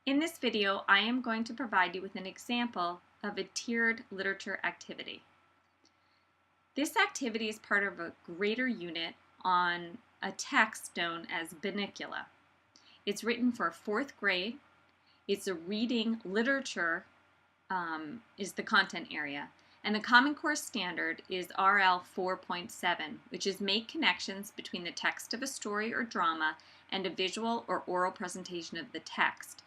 In this video, I am going to provide you with an example of a tiered literature activity. This activity is part of a greater unit on a text known as Bunnicula. It's written for 4th grade. It's a reading literature is the content area. And the Common Core standard is RL 4.7, which is make connections between the text of a story or drama and a visual or oral presentation of the text,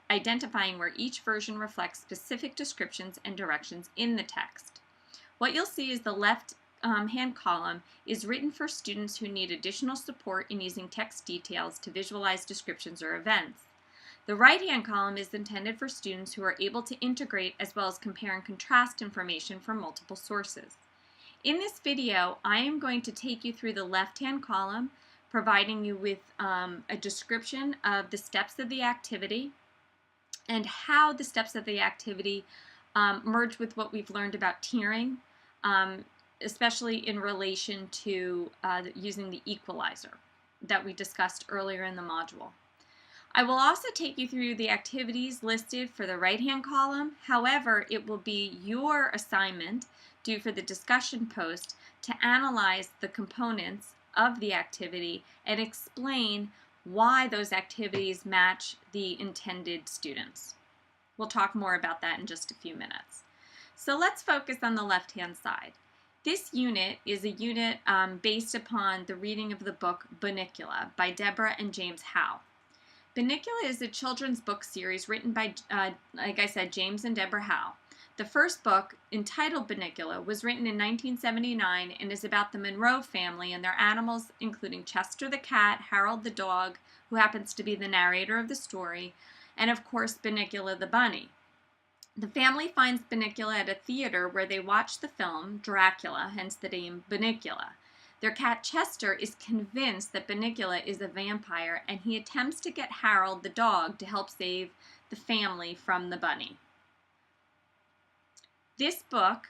identifying where each version reflects specific descriptions and directions in the text. What you'll see is the left hand column is written for students who need additional support in using text details to visualize descriptions or events. The right-hand column is intended for students who are able to integrate as well as compare and contrast information from multiple sources. In this video, I am going to take you through the left-hand column, providing you with a description of the steps of the activity and how the steps of the activity merge with what we've learned about tiering, especially in relation to using the equalizer that we discussed earlier in the module. I will also take you through the activities listed for the right-hand column. However, it will be your assignment due for the discussion post to analyze the components of the activity and explain why those activities match the intended students. We'll talk more about that in just a few minutes. So let's focus on the left-hand side. This unit is a unit based upon the reading of the book Bunnicula by Deborah and James Howe. Bunnicula is a children's book series written by, like I said, James and Deborah Howe. The first book, entitled Bunnicula, was written in 1979 and is about the Monroe family and their animals, including Chester the cat, Harold the dog, who happens to be the narrator of the story, and of course Bunnicula the bunny. The family finds Bunnicula at a theater where they watch the film Dracula, hence the name Bunnicula. Their cat Chester is convinced that Bunnicula is a vampire, and he attempts to get Harold the dog to help save the family from the bunny. This book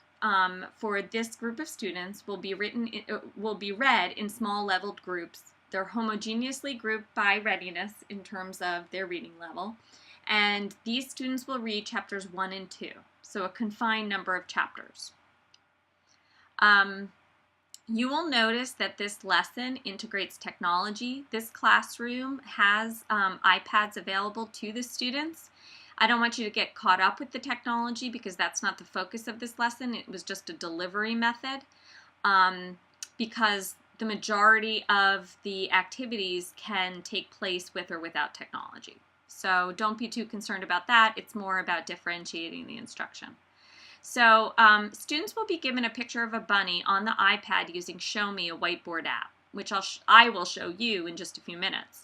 for this group of students will be read in small leveled groups. They're homogeneously grouped by readiness in terms of their reading level, and these students will read chapters 1 and 2, so a confined number of chapters. You will notice that this lesson integrates technology. This classroom has iPads available to the students. I don't want you to get caught up with the technology because that's not the focus of this lesson. It was just a delivery method because the majority of the activities can take place with or without technology. So don't be too concerned about that. It's more about differentiating the instruction. So students will be given a picture of a bunny on the iPad using Show Me, a whiteboard app, which I will show you in just a few minutes.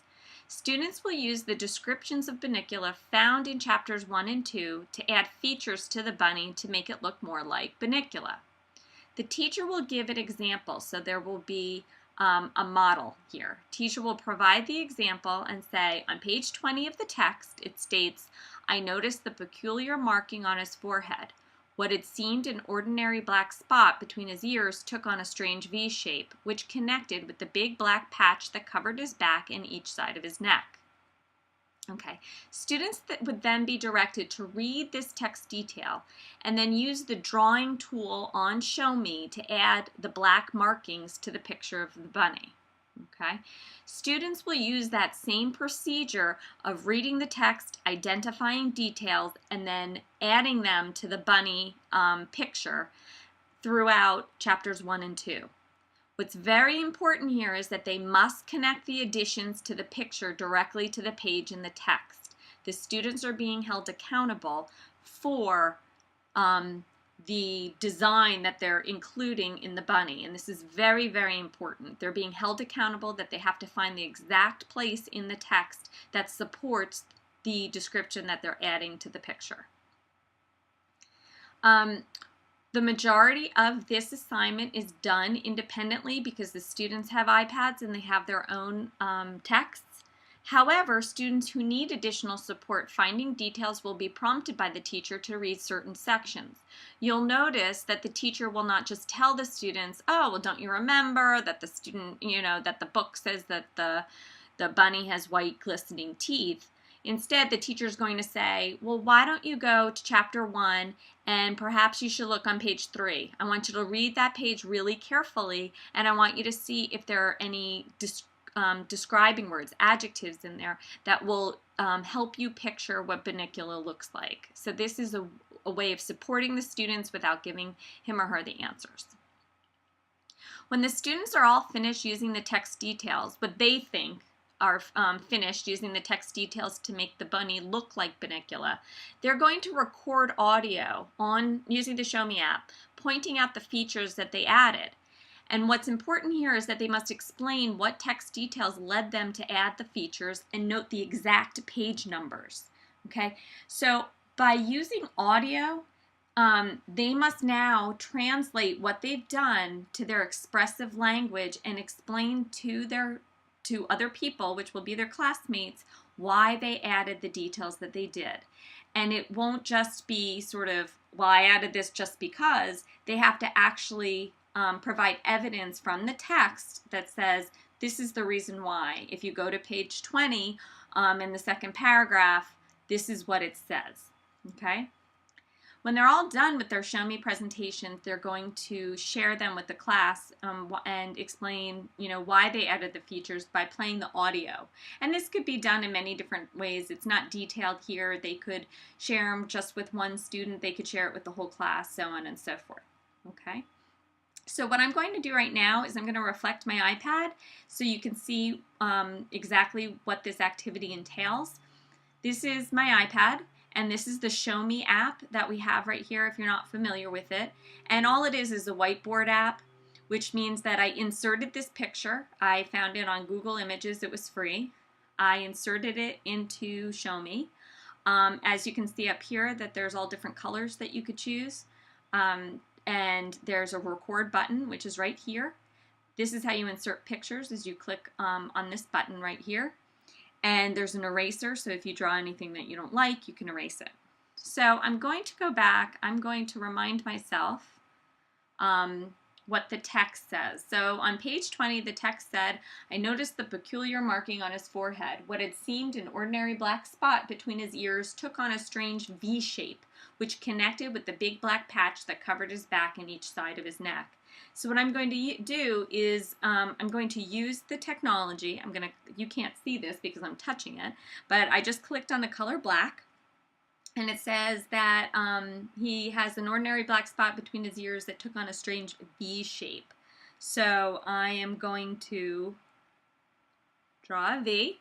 Students will use the descriptions of Bunnicula found in chapters 1 and 2 to add features to the bunny to make it look more like Bunnicula. The teacher will give an example, so there will be a model here. Teacher will provide the example and say, on page 20 of the text, it states, "I noticed the peculiar marking on his forehead. What had seemed an ordinary black spot between his ears took on a strange V shape, which connected with the big black patch that covered his back and each side of his neck." Okay, students would then be directed to read this text detail and then use the drawing tool on Show Me to add the black markings to the picture of the bunny. Okay, students will use that same procedure of reading the text, identifying details, and then adding them to the bunny picture throughout chapters 1 and 2. What's very important here is that they must connect the additions to the picture directly to the page in the text. The students are being held accountable for the design that they're including in the bunny, and this is very, very important. They're being held accountable that they have to find the exact place in the text that supports the description that they're adding to the picture. The majority of this assignment is done independently because the students have iPads and they have their own texts. However, students who need additional support finding details will be prompted by the teacher to read certain sections. You'll notice that the teacher will not just tell the students, "Oh, well, don't you remember that the student, that the book says that the bunny has white glistening teeth." Instead, the teacher is going to say, well, why don't you go to chapter 1 and perhaps you should look on page 3. I want you to read that page really carefully, and I want you to see if there are any describing words, adjectives in there that will help you picture what Bunnicula looks like. So this is a way of supporting the students without giving him or her the answers. When the students are all finished using the text details, what they think are finished using the text details to make the bunny look like Bunnicula, they're going to record audio on using the Show Me app, pointing out the features that they added. And what's important here is that they must explain what text details led them to add the features and note the exact page numbers. Okay, so by using audio, they must now translate what they've done to their expressive language and explain to other people, which will be their classmates, why they added the details that they did. And it won't just be sort of, well, I added this just because. They have to actually provide evidence from the text that says this is the reason why. If you go to page 20 in the second paragraph, this is what it says. Okay? When they're all done with their Show Me presentations, they're going to share them with the class and explain, why they added the features by playing the audio. And this could be done in many different ways. It's not detailed here. They could share them just with one student. They could share it with the whole class, so on and so forth. Okay? So what I'm going to do right now is I'm going to reflect my iPad so you can see exactly what this activity entails. This is my iPad. And this is the Show Me app that we have right here if you're not familiar with it. And all it is a whiteboard app, which means that I inserted this picture. I found it on Google Images. It was free. I inserted it into Show Me. As you can see up here that there's all different colors that you could choose. And there's a record button, which is right here. This is how you insert pictures, as you click on this button right here. And there's an eraser, so if you draw anything that you don't like, you can erase it. So I'm going to go back. I'm going to remind myself what the text says. So on page 20, the text said, I noticed the peculiar marking on his forehead. What had seemed an ordinary black spot between his ears took on a strange V shape, which connected with the big black patch that covered his back and each side of his neck. So what I'm going to do is I'm going to use the technology. You can't see this because I'm touching it, but I just clicked on the color black, and it says that he has an ordinary black spot between his ears that took on a strange V shape. So I am going to draw a V,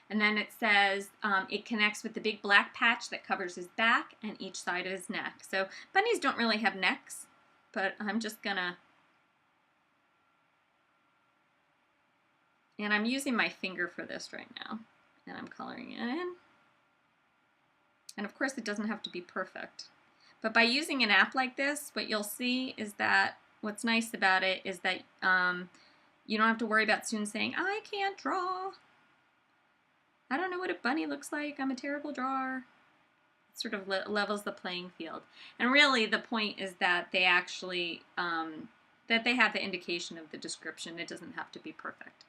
and then it says it connects with the big black patch that covers his back and each side of his neck. So bunnies don't really have necks, but I'm just gonna, and I'm using my finger for this right now, and I'm coloring it in. And of course it doesn't have to be perfect. But by using an app like this, what you'll see is that what's nice about it is that you don't have to worry about students saying, I can't draw. I don't know what a bunny looks like. I'm a terrible drawer. Sort of levels the playing field. And really the point is that they actually that they have the indication of the description. It doesn't have to be perfect.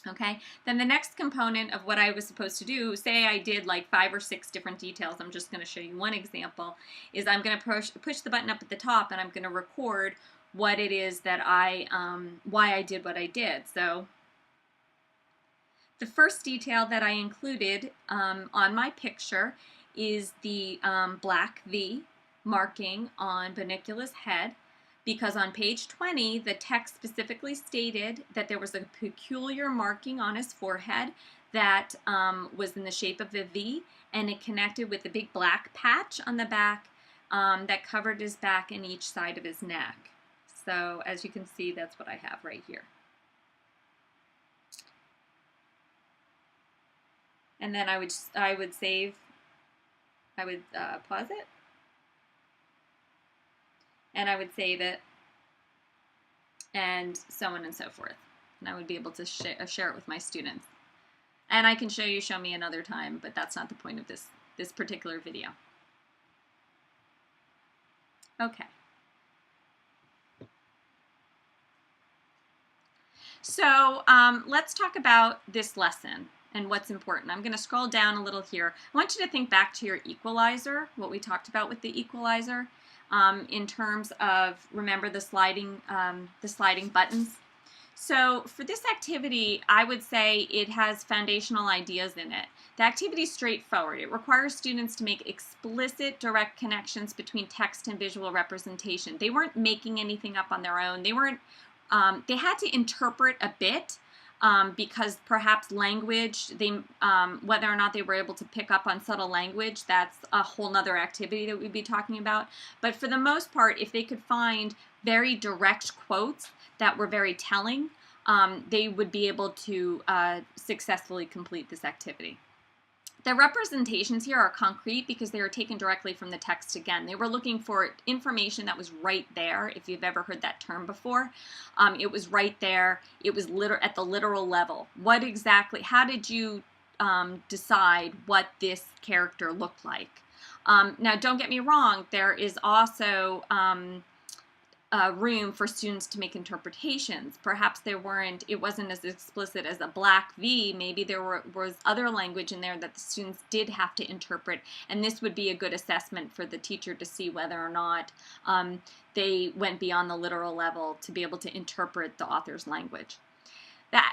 Okay, then the next component of what I was supposed to do, say I did like 5 or 6 different details, I'm just going to show you one example, is I'm going to push the button up at the top and I'm going to record what it is that why I did what I did. So the first detail that I included on my picture is the black V marking on Bunnicula's head, because on page 20 the text specifically stated that there was a peculiar marking on his forehead that was in the shape of a V, and it connected with the big black patch on the back that covered his back and each side of his neck. So as you can see, that's what I have right here. And then I would save. I would pause it, and I would save it, and so on and so forth. And I would be able to share it with my students. And I can show you Show Me another time, but that's not the point of this particular video. Okay. So let's talk about this lesson. and what's important. I'm going to scroll down a little here. I want you to think back to your equalizer, what we talked about with the equalizer, in terms of, remember the sliding buttons. So for this activity, I would say it has foundational ideas in it. The activity is straightforward. It requires students to make explicit, direct connections between text and visual representation. They weren't making anything up on their own. They had to interpret a bit because perhaps language, whether or not they were able to pick up on subtle language, that's a whole nother activity that we'd be talking about. But for the most part, if they could find very direct quotes that were very telling, they would be able to successfully complete this activity. The representations here are concrete because they are taken directly from the text again. They were looking for information that was right there, if you've ever heard that term before. It was right there. It was at the literal level. What exactly, how did you decide what this character looked like? Now, don't get me wrong, there is also room for students to make interpretations. Perhaps it wasn't as explicit as a black V. Maybe there was other language in there that the students did have to interpret, and this would be a good assessment for the teacher to see whether or not they went beyond the literal level to be able to interpret the author's language.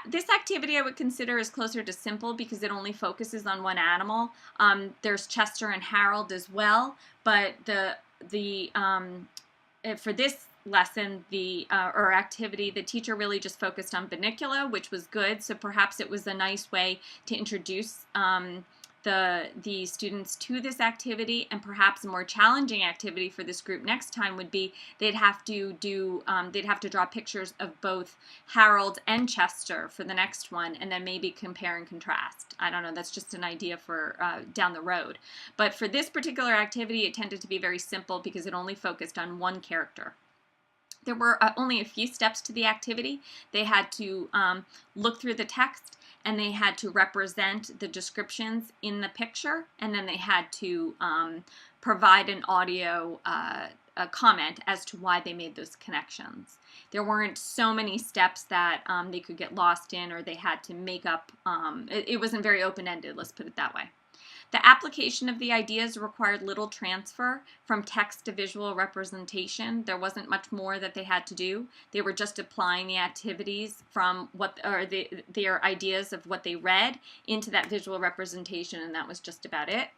This activity I would consider is closer to simple because it only focuses on one animal. There's Chester and Harold as well, but for this lesson, or activity, the teacher really just focused on Bunnicula, which was good. So perhaps it was a nice way to introduce the students to this activity. And perhaps a more challenging activity for this group next time would be they'd have to draw pictures of both Harold and Chester for the next one, and then maybe compare and contrast. I don't know, that's just an idea for down the road. But for this particular activity, it tended to be very simple because it only focused on one character. There were only a few steps to the activity. They had to look through the text, and they had to represent the descriptions in the picture, and then they had to provide an audio comment as to why they made those connections. There weren't so many steps that they could get lost in, or they had to make up. It wasn't very open-ended, let's put it that way. The application of the ideas required little transfer from text to visual representation. There wasn't much more that they had to do. They were just applying the activities from their ideas of what they read into that visual representation, and that was just about it.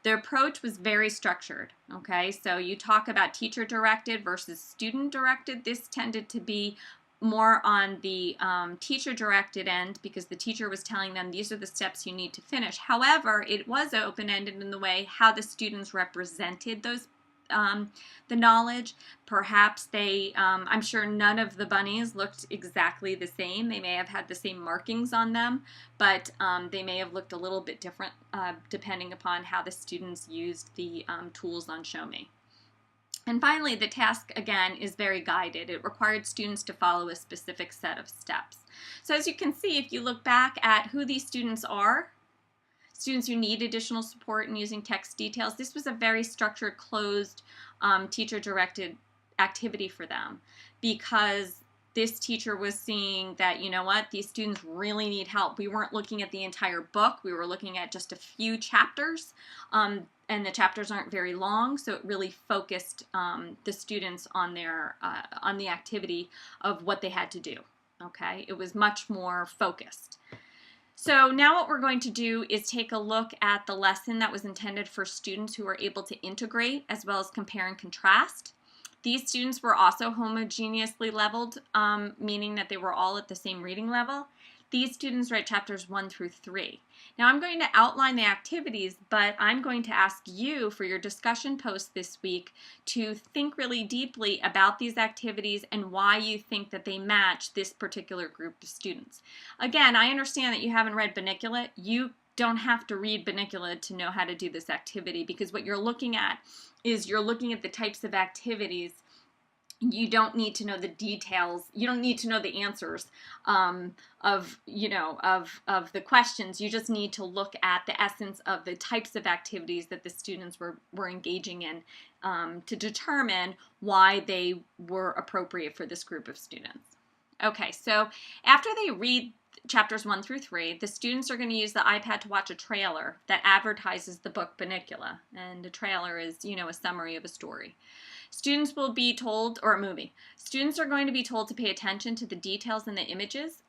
The approach was very structured, okay? So you talk about teacher-directed versus student-directed. This tended to be more on the teacher-directed end because the teacher was telling them these are the steps you need to finish. However, it was open-ended in the way how the students represented those the knowledge. Perhaps I'm sure none of the bunnies looked exactly the same. They may have had the same markings on them, but they may have looked a little bit different depending upon how the students used the tools on Show Me. And finally, the task, again, is very guided. It required students to follow a specific set of steps. So as you can see, if you look back at who these students are, students who need additional support in using text details, this was a very structured, closed, teacher-directed activity for them because this teacher was seeing that, you know what, these students really need help. We weren't looking at the entire book. We were looking at just a few chapters, and the chapters aren't very long, so it really focused the students on the activity of what they had to do, okay? It was much more focused. So now what we're going to do is take a look at the lesson that was intended for students who were able to integrate as well as compare and contrast. These students were also homogeneously leveled, meaning that they were all at the same reading level. These students read chapters 1 through 3. Now I'm going to outline the activities, but I'm going to ask you for your discussion post this week to think really deeply about these activities and why you think that they match this particular group of students. Again, I understand that you haven't read Bunnicula. You don't have to read Bunnicula to know how to do this activity because what you're looking at is you're looking at the types of activities. You don't need to know the details. You don't need to know the answers of the questions. You just need to look at the essence of the types of activities that the students were engaging in to determine why they were appropriate for this group of students. Okay, so after they read chapters 1 through 3, the students are going to use the iPad to watch a trailer that advertises the book Bunnicula. And a trailer is, a summary of a story. Students will be told, or a movie, students are going to be told to pay attention to the details in the images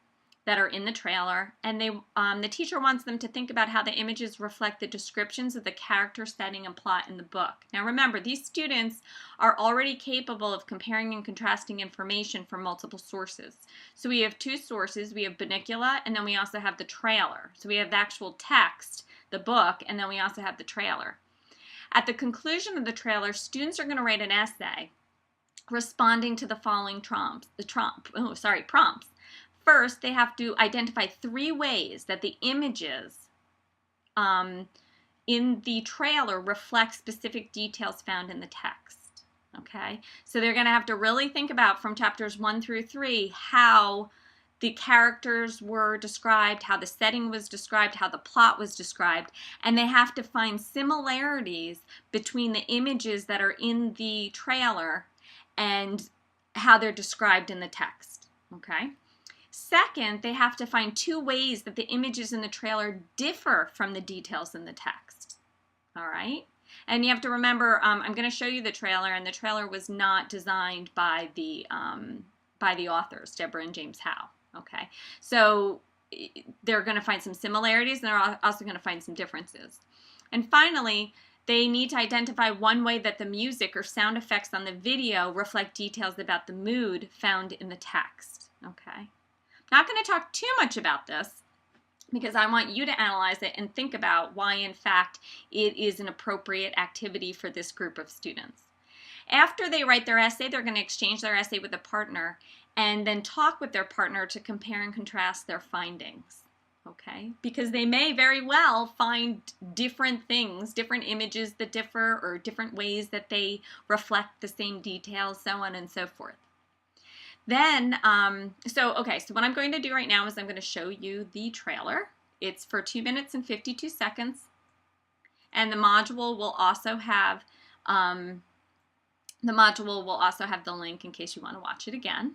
that are in the trailer, and the teacher wants them to think about how the images reflect the descriptions of the character, setting, and plot in the book. Now remember, these students are already capable of comparing and contrasting information from multiple sources. So we have two sources. We have Bunnicula, and then we also have the trailer. So we have the actual text, the book, and then we also have the trailer. At the conclusion of the trailer, students are going to write an essay responding to the following prompts. First, they have to identify 3 ways that the images in the trailer reflect specific details found in the text. Okay, so they're going to have to really think about, from chapters 1 through 3, how the characters were described, how the setting was described, how the plot was described, and they have to find similarities between the images that are in the trailer and how they're described in the text. Okay. Second, they have to find 2 ways that the images in the trailer differ from the details in the text. All right? And you have to remember, I'm going to show you the trailer, and the trailer was not designed by the authors, Deborah and James Howe. Okay? So they're going to find some similarities, and they're also going to find some differences. And finally, they need to identify 1 way that the music or sound effects on the video reflect details about the mood found in the text. Okay? Not going to talk too much about this because I want you to analyze it and think about why, in fact, it is an appropriate activity for this group of students. After they write their essay, they're going to exchange their essay with a partner and then talk with their partner to compare and contrast their findings. Okay? Because they may very well find different things, different images that differ, or different ways that they reflect the same details, so on and so forth. Then, so what I'm going to do right now is I'm going to show you the trailer. It's for 2 minutes and 52 seconds. And the module will also have the link in case you want to watch it again.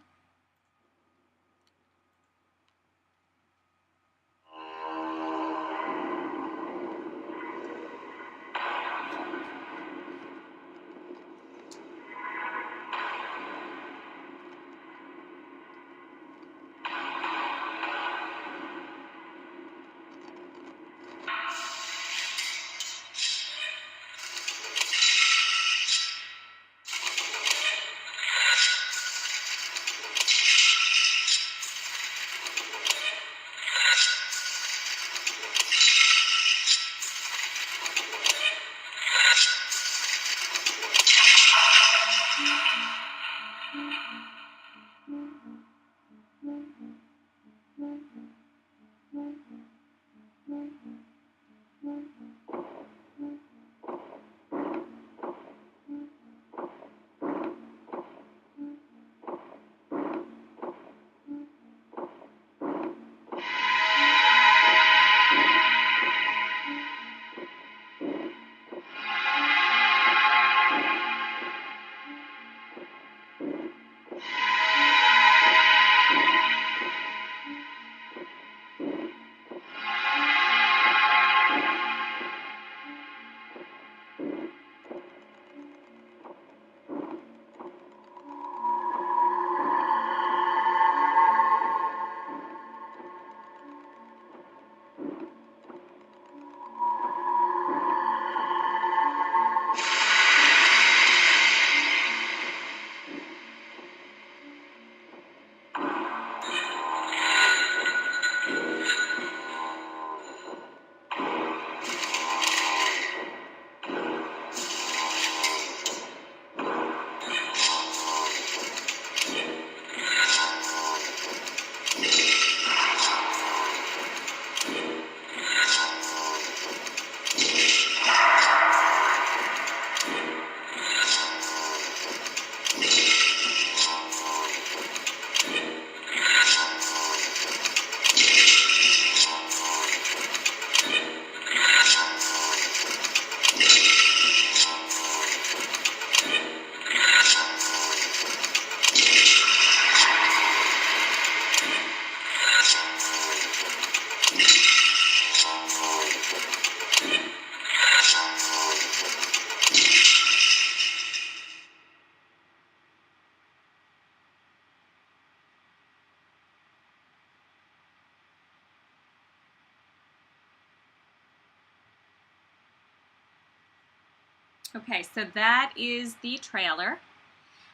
Okay, so that is the trailer.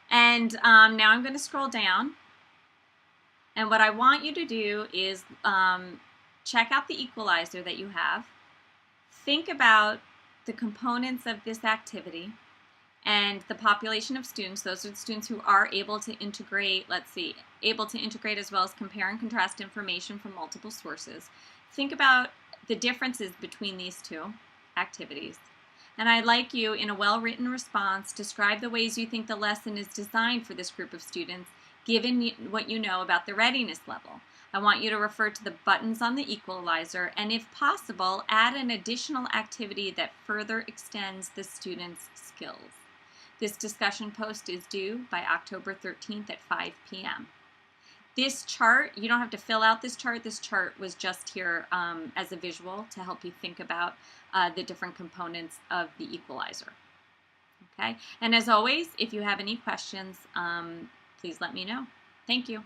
And now I'm going to scroll down. And what I want you to do is check out the equalizer that you have. Think about the components of this activity and the population of students. Those are the students who are able to integrate, let's see, able to integrate as well as compare and contrast information from multiple sources. Think about the differences between these two activities. And I'd like you, in a well-written response, describe the ways you think the lesson is designed for this group of students, given what you know about the readiness level. I want you to refer to the buttons on the equalizer, and if possible, add an additional activity that further extends the student's skills. This discussion post is due by October 13th at 5 p.m. This chart, you don't have to fill out this chart. This chart was just here as a visual to help you think about the different components of the equalizer. Okay, and as always, if you have any questions, please let me know. Thank you.